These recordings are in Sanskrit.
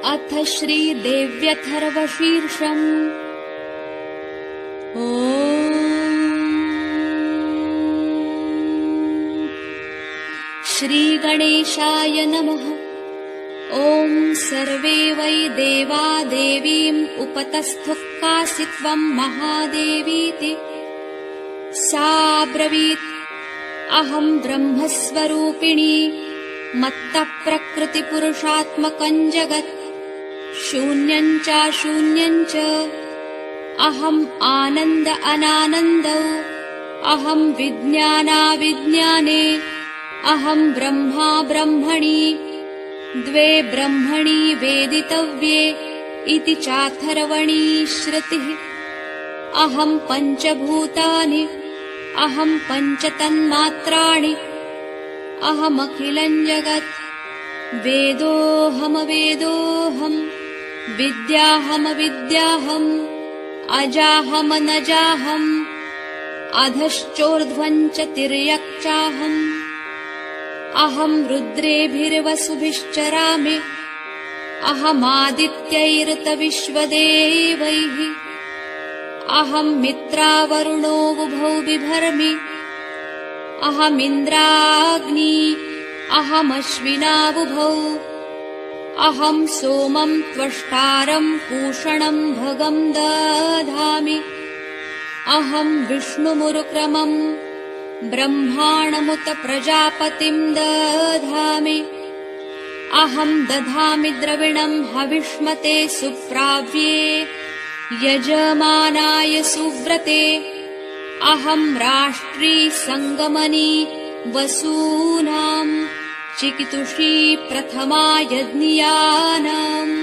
अथ श्रीदेव्यथर्वशीर्षम्। श्रीगणेशाय नमः। ॐ सर्वे वै देवा देवीम् उपतस्थुकासि त्वम् महादेवीति। सा ब्रवीत् अहम् ब्रह्मस्वरूपिणी मत्तः प्रकृतिपुरुषात्मकम् जगत् शून्यम् चाशून्यम् च अहम् आनन्द अनानन्दौ अहम् विज्ञानाविज्ञाने अहम् ब्रह्मा ब्रह्मणि द्वे ब्रह्मणि वेदितव्ये इति चाथर्वणी श्रुतिः। अहम् पञ्चभूतानि अहम् पञ्चतन्मात्राणि अहमखिलम् जगत् वेदोऽहमवेदोऽहम् विद्याहमविद्याहम् अजाहमनजाहम् अधश्चोर्ध्वम् च तिर्यक्चाहम्। अहम् रुद्रेभिर्वसुभिश्चरामि अहमादित्यैर्तविश्वदेवैः अहम् मित्रावरुणो बुभौ बिभर्मि अहमिन्द्राग्नी अहमश्विनाबुभौ अहम् सोमम् त्वष्टारम् पूषणम् भगम् दधामि अहम् विष्णुमुरुक्रमम् ब्रह्माणमुत प्रजापतिम् दधामि अहम् दधामि द्रविणम् हविष्मते सुप्राव्ये यजमानाय सुव्रते अहम् राष्ट्री सङ्गमनी वसूनाम् चिकितुषी प्रथमा यज्ञियानाम्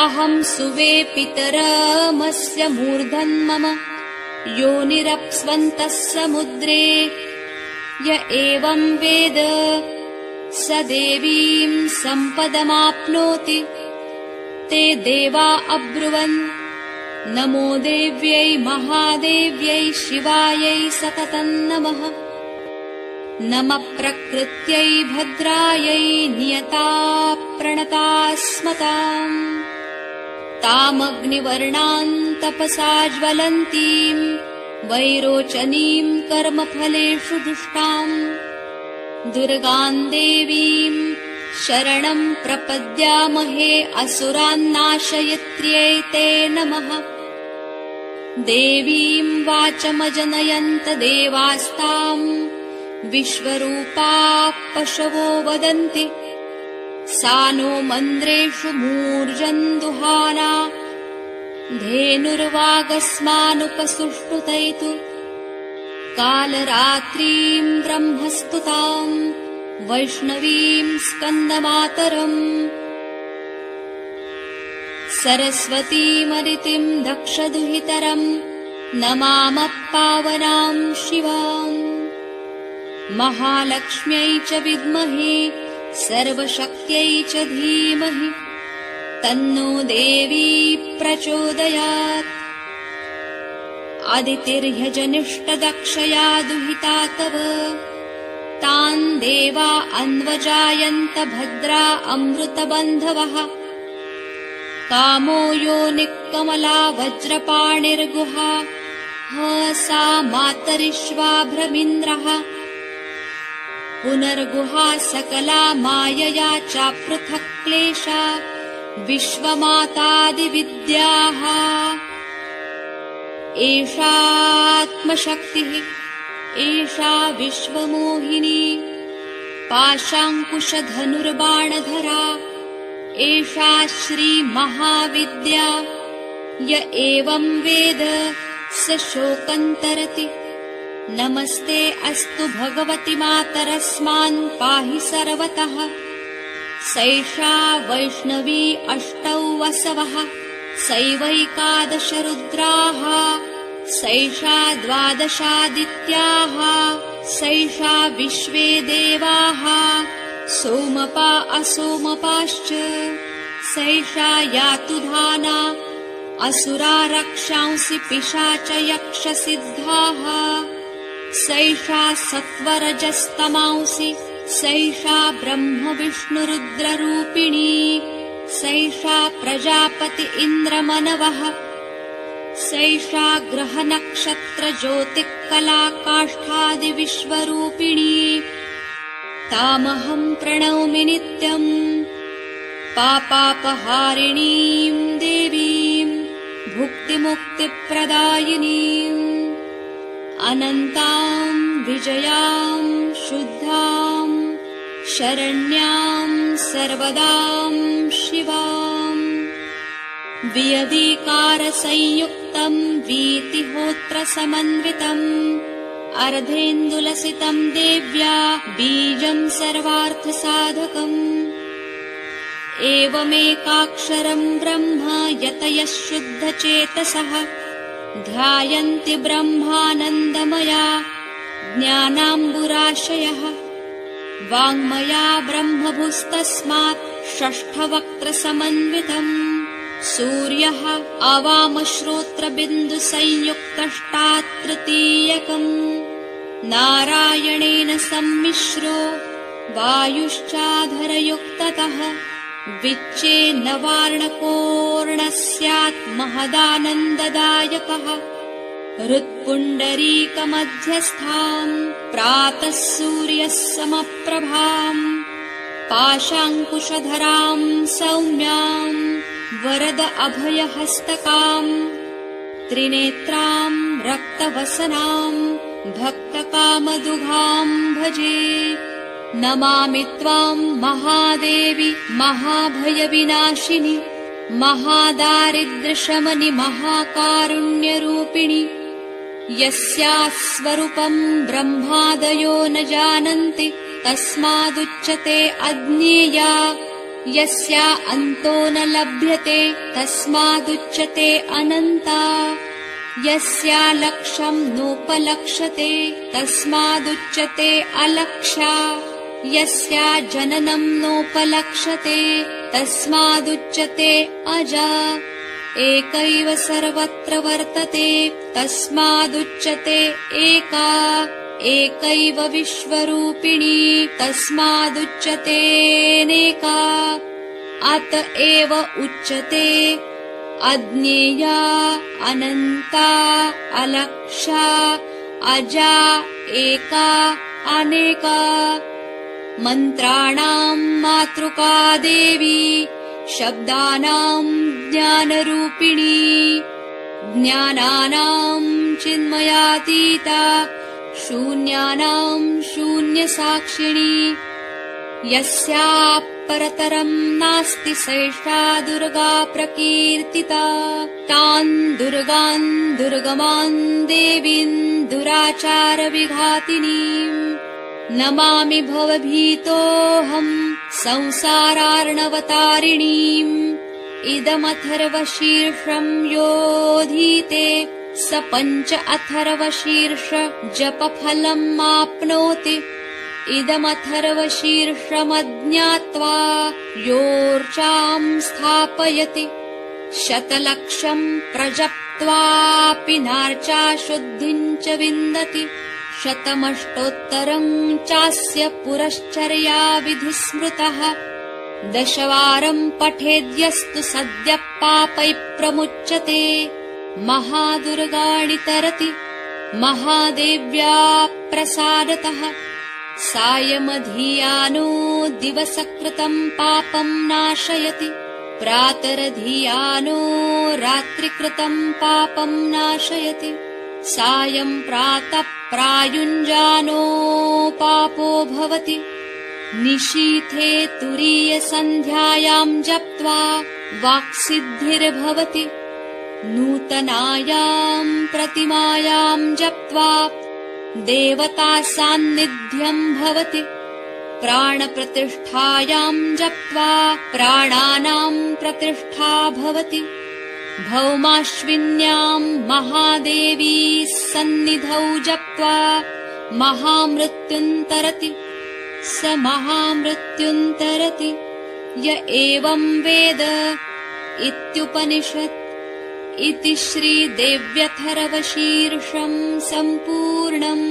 अहम् सुवे पितरमस्य मूर्धन्मम योनिरप्स्वन्तः समुद्रे य एवम् वेद स देवीम् सम्पदमाप्नोति। ते देवा अब्रुवन् नमो देव्यै महादेव्यै शिवायै सततम् नमः। नमः प्रकृत्यै भद्रायै नियता प्रणता स्मताम् तामग्निवर्णाम् तपसा ज्वलन्तीम् वैरोचनीम् कर्मफलेषु दुष्टाम् दुर्गाम् देवीम् शरणम् प्रपद्यामहे असुरान्नाशयित्र्यै ते नमः। देवीम् वाचमजनयन्त देवास्ताम् विश्वरूपाः पशवो वदन्ति सा नो मन्द्रेषु मूर्जन्दुहाना धेनुर्वागस्मानुपसुष्टुतैतु कालरात्रीम् ब्रह्मस्तुताम् वैष्णवीम् स्कन्दमातरम् सरस्वतीमरितिम् दक्षदुहितरम् नमामः पावनाम् शिवाम्। महालक्ष्म्यै च विद्महे सर्वशक्त्यै च धीमहि तन्नो देवी प्रचोदयात्। अदितिर्ह्यजनिष्टदक्षया दुहिता तव तान् देवा अन्वजायन्त भद्रा अमृतबन्धवः कामो योनिकमला वज्रपाणिर्गुहा सा मातरिश्वाभ्रमिन्द्रः पुनर्गुहा सकला मायया चापृथक् क्लेशा विश्वमातादिविद्याः एषात्मशक्तिः एषा विश्वमोहिनी पाशाङ्कुशधनुर्बाणधरा एषा श्रीमहाविद्या य एवं वेद स शोकं तरति। नमस्ते अस्तु भगवति मातरस्मान् पाहि सर्वतः। सैषा वैष्णवी अष्टौ वसवः सैवैकादश रुद्राः सैषा द्वादशादित्याः सैषा विश्वे देवाः सोमपा असोमपाश्च सैषा यातुधाना असुरा रक्षांसि पिशाच यक्षसिद्धाः सैषा सत्वरजस्तमांसि सैषा ब्रह्म विष्णुरुद्ररूपिणी सैषा प्रजापति इन्द्रमनवः सैषा ग्रहनक्षत्रज्योतिःकलाकाष्ठादिविश्वरूपिणी तामहं प्रणौमि नित्यम् पापापहारिणीं देवीं भुक्तिमुक्तिप्रदायिनीम् अनन्तां विजयां शुद्धां शरण्यां सर्वदां शिवाम् वियदीकारसंयुक्तं वीतिहोत्रसमन्वितम् अर्धेन्दुलसितं देव्या बीजं सर्वार्थसाधकम् एवमेकाक्षरं ब्रह्म यतयः शुद्धचेतसः ध्यायन्ति ब्रह्मानन्दमया ज्ञानाम्बुराशयः वाङ्मया ब्रह्मभुस्तस्मात् षष्ठवक्त्रसमन्वितम् सूर्यः अवामश्रोत्रबिन्दुसंयुक्तष्टात् तृतीयकम् नारायणेन सम्मिश्रो वायुश्चाधरयुक्ततः विच्चेन्नवार्णकोर्णस्यात् महदानन्ददायकः हृत्पुण्डरीकमध्यस्थाम् प्रातः सूर्यः समप्रभाम् पाशाङ्कुशधराम् सौम्याम् वरद अभयहस्तकाम् त्रिनेत्राम् रक्तवसनाम् भक्तकामदुघाम् भजे नमामि त्वाम् महादेवी महाभयविनाशिनि महादारिद्र्यशमनि महाकारुण्यरूपिणि यस्याः स्वरूपम् ब्रह्मादयो न जानन्ति तस्मादुच्यते अज्ञेया यस्या अन्तो न लभ्यते तस्मादुच्यते अनन्ता यस्या लक्ष्यम् नोपलक्ष्यते तस्मादुच्यते अलक्ष्या यस्या जननम् नोपलक्ष्यते तस्मादुच्यते अजा एकैव सर्वत्र वर्तते तस्मादुच्यते एका एकैव विश्वरूपिणी तस्मादुच्यतेऽनेका अत एव उच्यते अज्ञेया अनन्ता अलक्षा अजा एका अनेका मन्त्राणां मातृका देवी शब्दानां ज्ञानरूपिणी ज्ञानानां चिन्मयातीता शून्यानां शून्यसाक्षिणी यस्याः परतरं नास्ति सैषा दुर्गा प्रकीर्तिता तान् दुर्गान् दुर्गमान् देवीन् दुराचारविघातिनीम् नमामि भवभीतोऽहम् संसारार्णवतारिणीम् इदमथर्वशीर्षं योऽधीते स पञ्च अथर्वशीर्ष जपफलम् आप्नोति इदमथर्वशीर्षमज्ञात्वा योऽर्चां स्थापयति शतलक्षं प्रजप्त्वापि नार्चा शुद्धिं च विन्दति शतमष्टोत्तरं चास्य पुरश्चर्या विधिस्मृतः दशवारं पठेद्यस्तु सद्यः पापैः प्रमुच्यते महादुर्गाणि तरति महादेव्या प्रसादतः सायमधियानो दिवसकृतं पापं नाशयति प्रातरधियानो रात्रिकृतं पापं नाशयति सायं प्रातः प्रायुञ्जानो पापो भवति निशीथे तुरीयसन्ध्यायां जप्त्वा वाक्सिद्धिर्भवति नूतनायां प्रतिमायां जप्त्वा देवतासान्निध्यं भवति प्राणप्रतिष्ठायां जप्त्वा प्राणानां प्रतिष्ठा भवति भौमाश्विन्यां महादेवी सन्निधौ जप्त्वा महामृत्युन्तरति स महामृत्युन्तरति य एवं वेद इत्युपनिषत् इति श्रीदेव्यथर्वशीर्षं सम्पूर्णम्।